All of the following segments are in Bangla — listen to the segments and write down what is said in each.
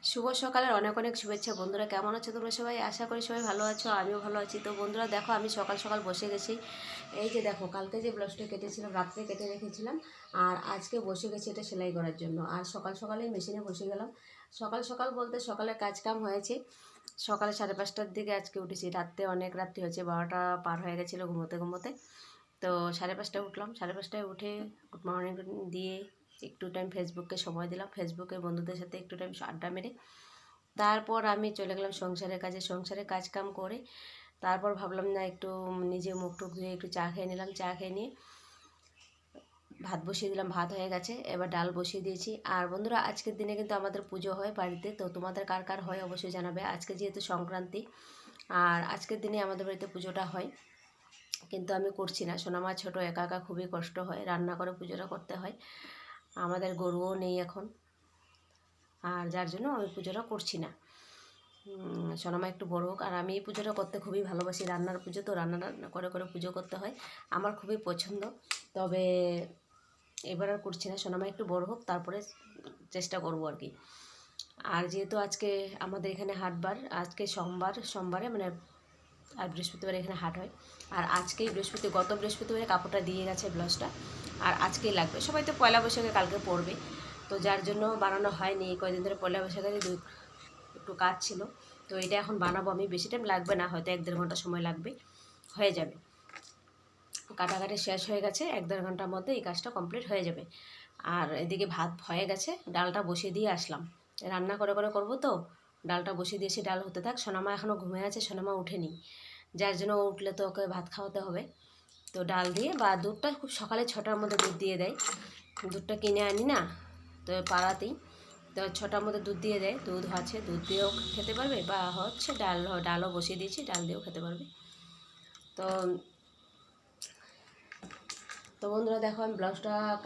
শুভ সকালের অনেক অনেক শুভেচ্ছা বন্ধুরা। কেমন আছো তোমরা সবাই? আশা করি সবাই ভালো আছো, আমিও ভালো আছি। তো বন্ধুরা দেখো, আমি সকাল সকাল বসে গেছি। এই যে দেখো, কালকে যে ব্লাউজটা কেটেছিলাম রাত্রে কেটে রেখেছিলাম, আর আজকে বসে গেছি এটা সেলাই করার জন্য। আর সকাল সকালেই মেশিনে বসে গেলাম। সকাল সকাল বলতে সকালে কাজ কাম হয়েছে সকালে 5:30টার দিকে আজকে উঠেছি। রাত্রে অনেক রাত্রি হয়েছে, 12টা পার হয়ে গেছিলো ঘুমোতে ঘুমোতে। তো 5:30টায় উঠলাম। 5:30টায় উঠে গুড মর্নিং দিয়ে একটু টাইম ফেসবুককে সময় দিলাম, ফেসবুকে বন্ধুদের সাথে একটু টাইম আড্ডা মেরে তারপর আমি চলে গেলাম সংসারের কাজে। সংসারের কাজ কাম করে তারপর ভাবলাম না, একটু নিজে মুখ টুক ধুয়ে একটু চা খেয়ে নিলাম। চা খেয়ে নিয়ে ভাত বসিয়ে দিলাম, ভাত হয়ে গেছে, এবার ডাল বসিয়ে দিয়েছি। আর বন্ধুরা, আজকের দিনে কিন্তু আমাদের পুজো হয় বাড়িতে। তো তোমাদের কার কার হয় অবশ্যই জানাবে। আজকে যেহেতু সংক্রান্তি, আর আজকের দিনে আমাদের বাড়িতে পুজোটা হয়, কিন্তু আমি করছি না। সোনামা ছোটো, একা একা খুবই কষ্ট হয়, রান্না করে পুজোটা করতে হয়। আমাদের গরুও নেই এখন, আর যার জন্য আমি পুজোটা করছি না। সোনামা একটু বড় হোক। আর আমি এই পুজোটা করতে খুবই ভালোবাসি, রান্নার পুজো তো, রান্না করে করে পুজো করতে হয়, আমার খুবই পছন্দ। তবে এবার আর করছি না, সোনামা একটু বড় হোক, তারপরে চেষ্টা করব আর কি। আর যেহেতু আজকে আমাদের এখানে হাটবার, আজকে সোমবারে মানে, আর বৃহস্পতিবারে এখানে হাট হয়। আর আজকেই গত বৃহস্পতিবারে কাপড়টা দিয়ে গেছে ব্লাউজটা, আর আজকেই লাগবে। সবাই তো পয়লা বৈশাখে কালকে পরবে, তো যার জন্য বানানো হয়নি। এই কয়দিন ধরে পয়লা বৈশাখে একটু কাজ ছিল, তো এটা এখন বানাবো আমি। বেশি টাইম লাগবে না, হয়তো 1-1.5 ঘন্টা সময় লাগবে, হয়ে যাবে। কাটাকাটি শেষ হয়ে গেছে, 1-1.5 ঘন্টার মধ্যে এই কাজটা কমপ্লিট হয়ে যাবে। আর এদিকে ভাত হয়ে গেছে, ডালটা বসিয়ে দিয়ে আসলাম। রান্না করে করে করবো তো, ডালটা বসিয়ে দিয়েছি, ডাল হতে থাক। সোনামা এখনও ঘুমিয়ে আছে, সোনামা উঠেনি, যার জন্য ও উঠলে তো ওকে ভাত খাওয়াতে হবে। তো ডাল দিয়ে, বা দুধটা খুব সকালে 6টার মধ্যে দুধ দিয়ে দেয়, দুধটা কিনে আনি না তো পাড়াতেই, তো 6টার মধ্যে দুধ দিয়ে দেয়। দুধ আছে, দুধ দিয়েও খেতে পারবে, বা হচ্ছে ডালও বসিয়ে দিয়েছি, ডাল দিয়েও খেতে পারবে। তো তো বন্ধুরা দেখো, আমি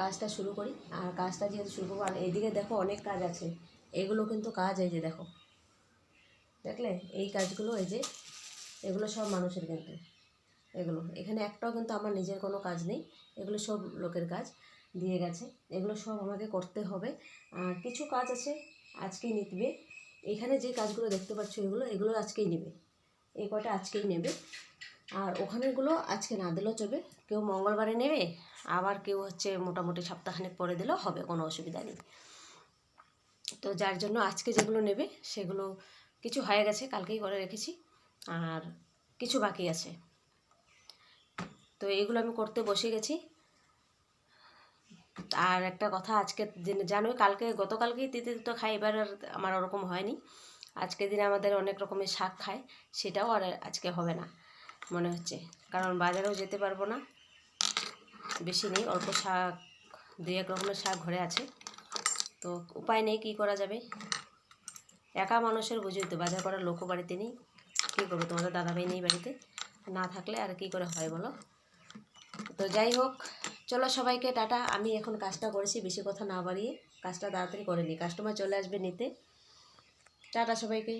কাজটা শুরু করি। আর কাজটা যেহেতু শুরু করবো, আর এইদিকে দেখো অনেক কাজ আছে, এগুলো কিন্তু কাজ, এই যে দেখো, দেখলে এই কাজগুলো, এই যে এগুলো সব মানুষের, কিন্তু এগুলো এখানে একটাও কিন্তু আমার নিজের কোনো কাজ নেই, এগুলো সব লোকের কাজ দিয়ে গেছে, এগুলো সব আমাকে করতে হবে। আর কিছু কাজ আছে আজকেই নিবে। এখানে যে কাজগুলো দেখতে পাচ্ছ, এগুলো আজকেই নেবে, এই কটা আজকেই নেবে। আর ওখানেরগুলো আজকে না দিলেও চলবে, কেউ মঙ্গলবারে নেবে, আবার কেউ হচ্ছে মোটামুটি সপ্তাহখানেক পরে দিলেও হবে, কোনো অসুবিধা নেই। তো যার জন্য আজকে যেগুলো নেবে সেগুলো কিছু হয়ে গেছে, কালকেই করে রেখেছি, আর কিছু বাকি আছে। তো এইগুলো আমি করতে বসে গেছি। আর একটা কথা, আজকে জানোই গতকালকেই তিতে তো খাই, এবার আর আমার ওরকম হয়নি। আজকের দিনে আমাদের অনেক রকমের শাক খায়, সেটাও আর আজকে হবে না মনে হচ্ছে, কারণ বাজারেও যেতে পারবো না, বেশি নেই, অল্প শাক, 2-1 রকমের শাক ঘরে আছে। তো উপায় নেই, কী করা যাবে, একা মানুষের বুঝই তো, বাজার করার লোকও বাড়িতে নেই, কী করবো, তোমাদের দাদাভাই নেই বাড়িতে, না থাকলে আর কী করে হয় বলো। তো যাই হোক, চলো সবাইকে টাটা। আমি এখন কাজটা করেছি, বেশি কথা না বাড়িয়ে কাজটা তাড়াতাড়ি করে নিই, কাস্টমার চলে আসবে নিতে। টাটা সবাইকে।